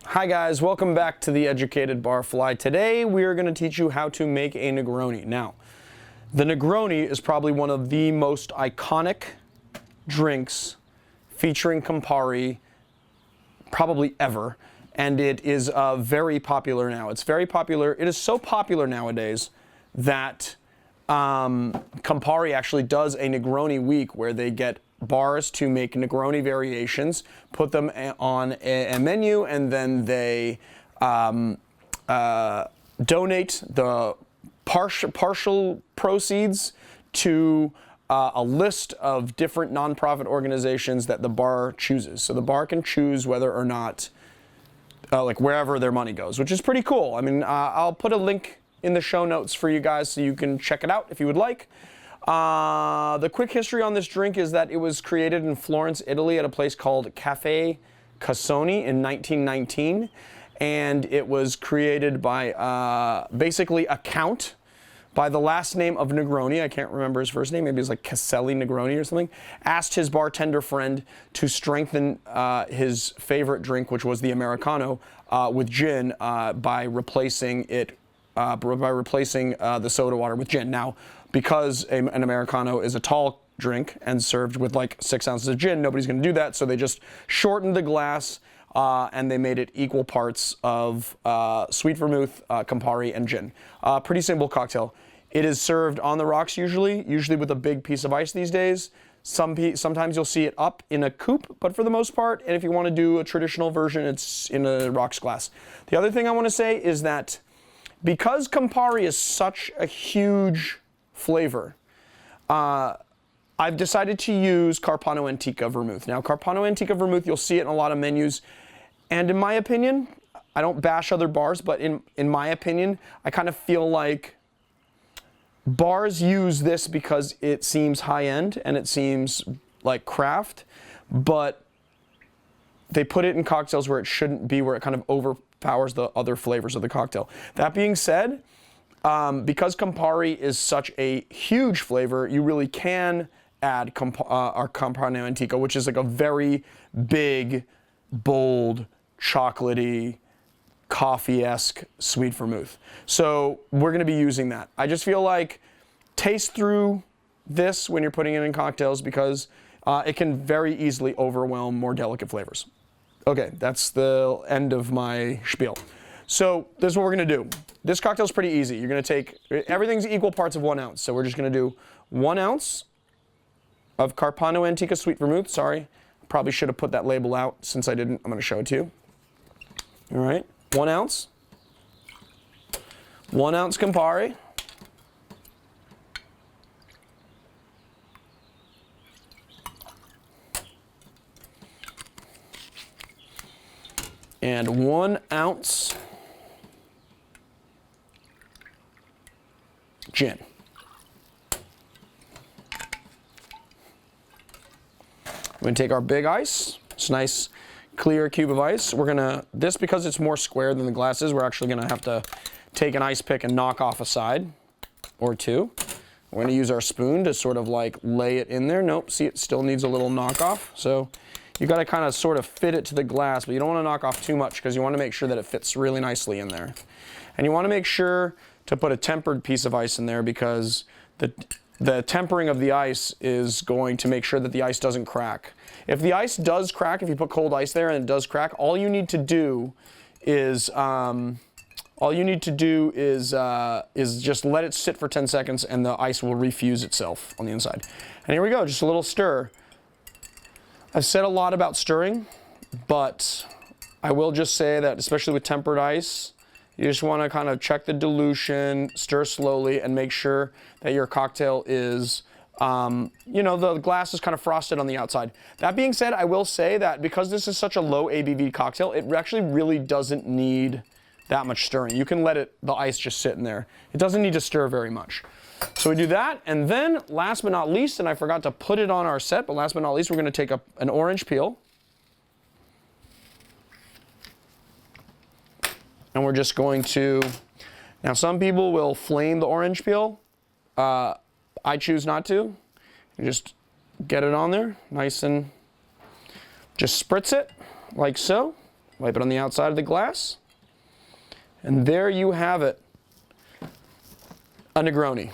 Hi guys, welcome back to the Educated Barfly. Today we are going to teach you how to make a Negroni. Now, the Negroni is probably one of the most iconic drinks featuring Campari probably ever, and it is very popular now. It's very popular. It is so popular nowadays that Campari actually does a Negroni week where they get bars to make Negroni variations, put them on a menu, and then they donate the partial proceeds to a list of different nonprofit organizations that the bar chooses. So the bar can choose whether or not, like wherever their money goes, which is pretty cool. I mean, I'll put a link in the show notes for you guys so you can check it out if you would like. The quick history on this drink is that it was created in Florence, Italy at a place called Cafe Cassoni in 1919. And it was created by basically a count by the last name of Negroni. I can't remember his first name. Maybe it's like Caselli Negroni or something. Asked his bartender friend to strengthen his favorite drink, which was the Americano, with gin by replacing it the soda water with gin. Now, because an Americano is a tall drink and served with like 6 ounces of gin, nobody's going to do that, so they just shortened the glass and they made it equal parts of sweet vermouth, Campari, and gin. Pretty simple cocktail. It is served on the rocks usually with a big piece of ice these days. Sometimes you'll see it up in a coupe, but for the most part, and if you want to do a traditional version, it's in a rocks glass. The other thing I want to say is that because Campari is such a huge flavor, I've decided to use Carpano Antica vermouth. Now, Carpano Antica vermouth, you'll see it in a lot of menus, and in my opinion, I don't bash other bars, but in my opinion, I kind of feel like bars use this because it seems high-end and it seems like craft, but they put it in cocktails where it shouldn't be, where it kind of overpowers the other flavors of the cocktail. That being said, because Campari is such a huge flavor, you really can add our Carpano Antica, which is like a very big, bold, chocolatey, coffee-esque sweet vermouth. So we're going to be using that. I just feel like taste through this when you're putting it in cocktails because it can very easily overwhelm more delicate flavors. Okay, that's the end of my spiel. So this is what we're going to do. This cocktail's pretty easy. You're going to take, everything's equal parts of 1 ounce. So we're just going to do 1 ounce of Carpano Antica sweet vermouth. Sorry, probably should have put that label out since I didn't. I'm going to show it to you. All right, 1 ounce. 1 ounce Campari. And 1 ounce gin. We're going to take our big ice. It's a nice clear cube of ice. We're going to, this because it's more square than the glasses, we're actually going to have to take an ice pick and knock off a side or two. We're going to use our spoon to sort of like lay it in there. Nope, see, it still needs a little knock off. So you got to kind of sort of fit it to the glass, but you don't want to knock off too much because you want to make sure that it fits really nicely in there. And you want to make sure to put a tempered piece of ice in there because the tempering of the ice is going to make sure that the ice doesn't crack. If the ice does crack, if you put cold ice there and it does crack, all you need to do is just let it sit for 10 seconds and the ice will refuse itself on the inside. And here we go, just a little stir. I've said a lot about stirring, but I will just say that especially with tempered ice, you just want to kind of check the dilution, stir slowly, and make sure that your cocktail is, the glass is kind of frosted on the outside. That being said, I will say that because this is such a low ABV cocktail, it actually really doesn't need that much stirring. You can let the ice just sit in there. It doesn't need to stir very much. So we do that, and then last but not least, and I forgot to put it on our set, but last but not least, we're going to take an orange peel. And we're just going to, now some people will flame the orange peel. I choose not to. You just get it on there, nice and just spritz it like so. Wipe it on the outside of the glass. And there you have it. A Negroni.